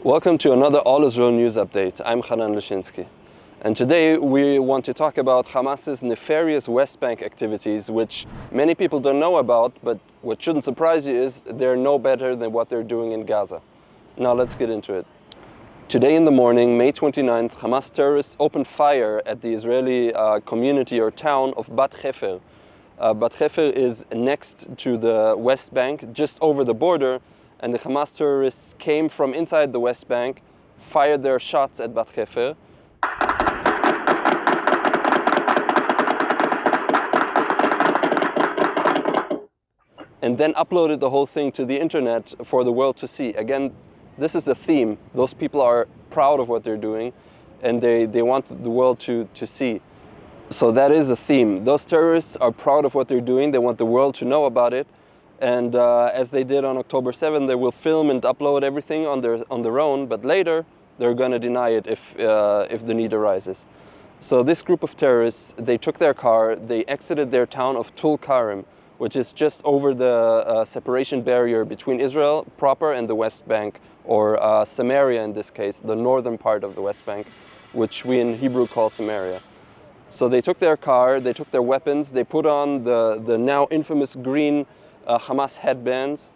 Welcome to another All Israel News Update. I'm Hanan Lishinsky. And today we want to talk about Hamas's nefarious West Bank activities, which many people don't know about, but what shouldn't surprise you is they're no better than what they're doing in Gaza. Now let's get into it. Today in the morning, May 29th, Hamas terrorists opened fire at the Israeli community or town of Bat Hefer. Bat Hefer is next to the West Bank, just over the border, and the Hamas terrorists came from inside the West Bank, fired their shots at Bat Hefer. And then uploaded the whole thing to the internet for the world to see. Again, this is a theme. Those people are proud of what they're doing, and they want the world to see. So that is a theme. Those terrorists are proud of what they're doing. They want the world to know about it. And as they did on October 7th, they will film and upload everything on their own, but later they're going to deny it if the need arises. So this group of terrorists, they took their car, they exited their town of Tulkarm, which is just over the separation barrier between Israel proper and the West Bank, or Samaria in this case, the northern part of the West Bank, which we in Hebrew call Samaria. So they took their car, they took their weapons, they put on the now infamous green Hamas headbands.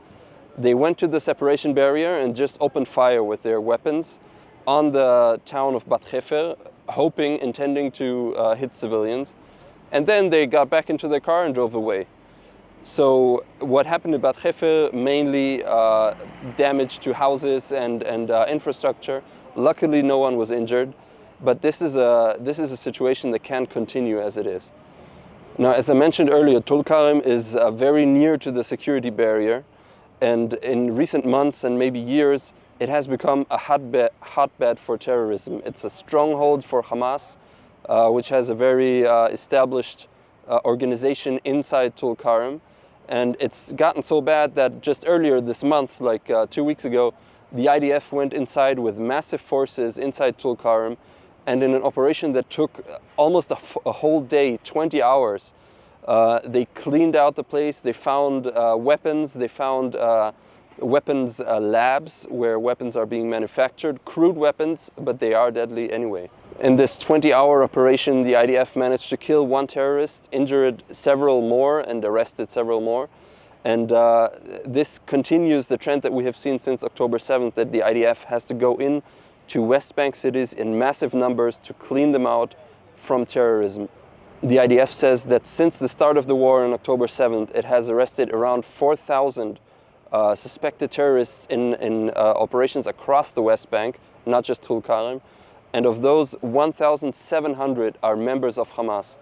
They went to the separation barrier and just opened fire with their weapons on the town of Bat Hefer, intending to hit civilians. And then they got back into their car and drove away. So what happened in Bat Hefer, mainly damage to houses and infrastructure. Luckily no one was injured, but this is a situation that can't continue as it is. Now, as I mentioned earlier, Tulkarm is very near to the security barrier, and in recent months and maybe years, it has become a hotbed for terrorism. It's a stronghold for Hamas, which has a very established organization inside Tulkarm, and it's gotten so bad that just earlier this month, like 2 weeks ago, the IDF went inside with massive forces inside Tulkarm, and in an operation that took almost a whole day, 20 hours, they cleaned out the place. They found weapons. They found weapons labs where weapons are being manufactured, crude weapons, but they are deadly anyway. In this 20-hour operation, the IDF managed to kill one terrorist, injured several more, and arrested several more. And this continues the trend that we have seen since October 7th, that the IDF has to go in to West Bank cities in massive numbers to clean them out from terrorism. The IDF says that since the start of the war on October 7th, it has arrested around 4,000 suspected terrorists in operations across the West Bank, not just Tulkarm. And of those, 1,700 are members of Hamas.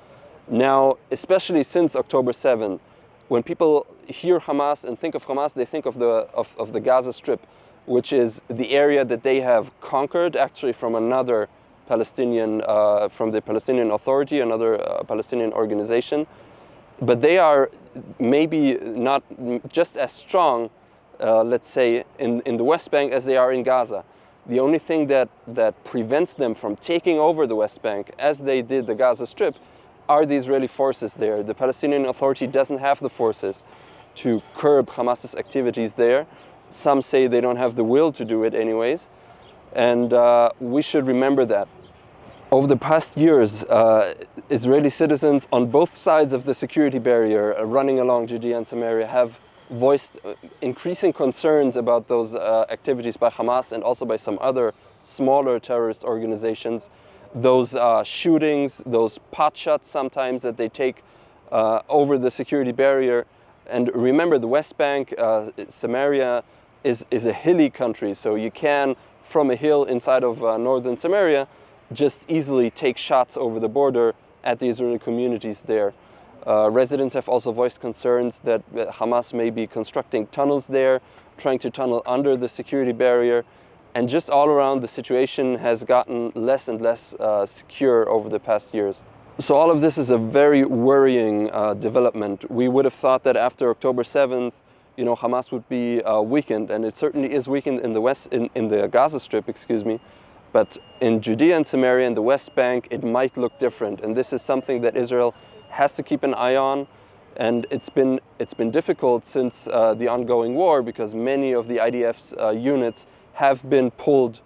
Now, especially since October 7th, when people hear Hamas and think of Hamas, they think of the Gaza Strip, which is the area that they have conquered, actually from another Palestinian, from the Palestinian Authority, another Palestinian organization. But they are maybe not just as strong, let's say, in the West Bank as they are in Gaza. The only thing that prevents them from taking over the West Bank, as they did the Gaza Strip, are the Israeli forces there. The Palestinian Authority doesn't have the forces to curb Hamas's activities there. Some say they don't have the will to do it anyways, and we should remember that. Over the past years, Israeli citizens on both sides of the security barrier running along Judea and Samaria have voiced increasing concerns about those activities by Hamas and also by some other smaller terrorist organizations. Those shootings, those pot shots sometimes that they take over the security barrier. And remember, the West Bank, Samaria, is a hilly country, so you can, from a hill inside of northern Samaria, just easily take shots over the border at the Israeli communities there. Residents have also voiced concerns that Hamas may be constructing tunnels there, trying to tunnel under the security barrier, and just all around the situation has gotten less and less secure over the past years. So all of this is a very worrying development. We would have thought that after October 7th, Hamas would be weakened, and it certainly is weakened in the Gaza Strip, excuse me. But in Judea and Samaria and the West Bank, it might look different, and this is something that Israel has to keep an eye on. And it's been difficult since the ongoing war, because many of the IDF's units have been pulled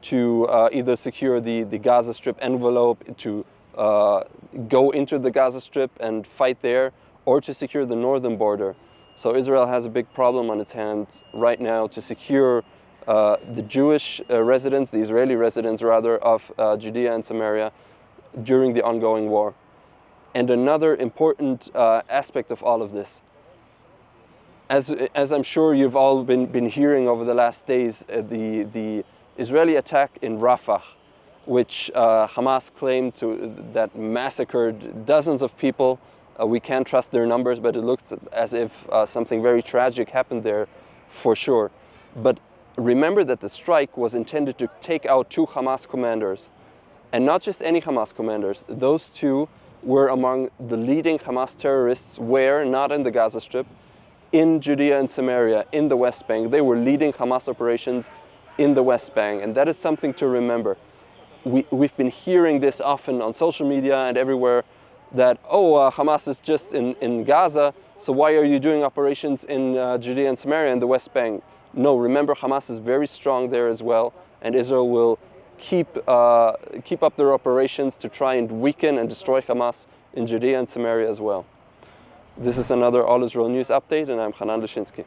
to either secure the Gaza Strip envelope, to go into the Gaza Strip and fight there, or to secure the northern border. So Israel has a big problem on its hands right now to secure the Jewish residents, the Israeli residents rather, of Judea and Samaria during the ongoing war. And another important aspect of all of this, as I'm sure you've all been hearing over the last days, the Israeli attack in Rafah, which Hamas claimed that massacred dozens of people. We can't trust their numbers, but it looks as if something very tragic happened there for sure. But remember that the strike was intended to take out 2 Hamas commanders, and not just any Hamas commanders. Those 2 were among the leading Hamas terrorists, where, not in the Gaza Strip, in Judea and Samaria, in the West Bank. They were leading Hamas operations in the West Bank, and that is something to remember. We've been hearing this often on social media and everywhere, that, Hamas is just in Gaza, so why are you doing operations in Judea and Samaria and the West Bank? No, remember, Hamas is very strong there as well, and Israel will keep up their operations to try and weaken and destroy Hamas in Judea and Samaria as well. This is another All Israel News update, and I'm Hanan Lashinsky.